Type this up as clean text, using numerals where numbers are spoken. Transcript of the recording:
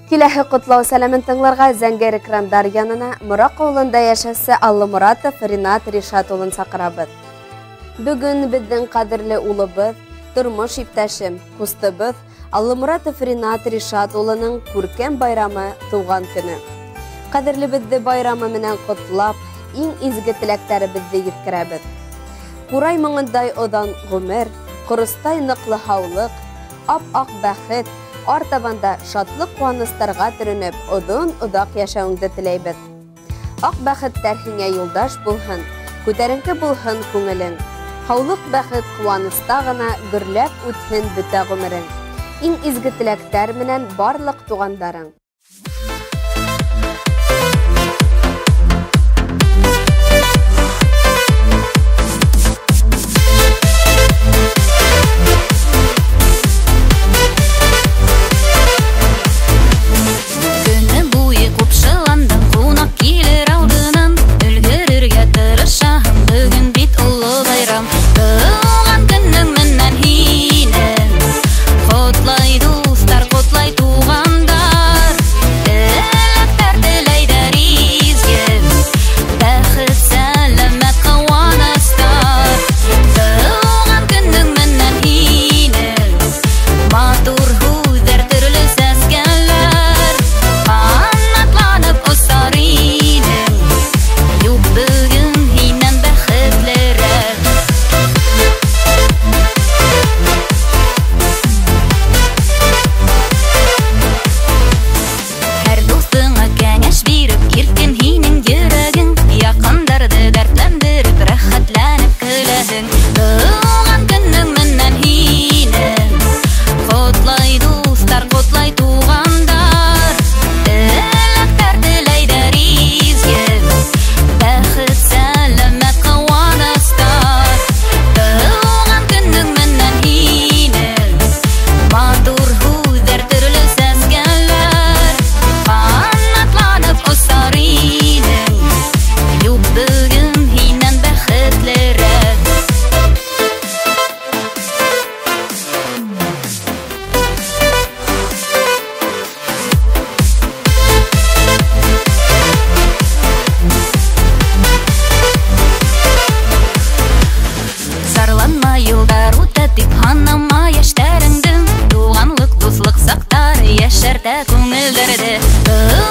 Киләһе котлау сәламен тыңларга Зәңгәр экрандар янына Морак авылында яшәүче Аллымуратов Ринат Ришат улын сакырабыз. Бүген безнең кадерле улыбыз, тормыш иптәшем, кустыбыз Аллымуратов Ринат Ришат улының күркәм байрамы туган көне. Кадерлебезне байрамы менән котлап, иң изге теләкләребезне җиткерәбез. Курай моңындай одан гомер, корыстай ныклы һаулык, ап-ак бәхет, артабанда шатлык куаныстарга төренеп, одан-удак яшәүеңне теләйбез. Ак бәхеттәр һиңә юлдаш булһын, күтәренке булһын күңелең. Һаулык бәхет куаныста гына гөрләп үтһен бөтә гомерең. Иң изге теләктәр менән барлык тугандарың. Күңелдәрдә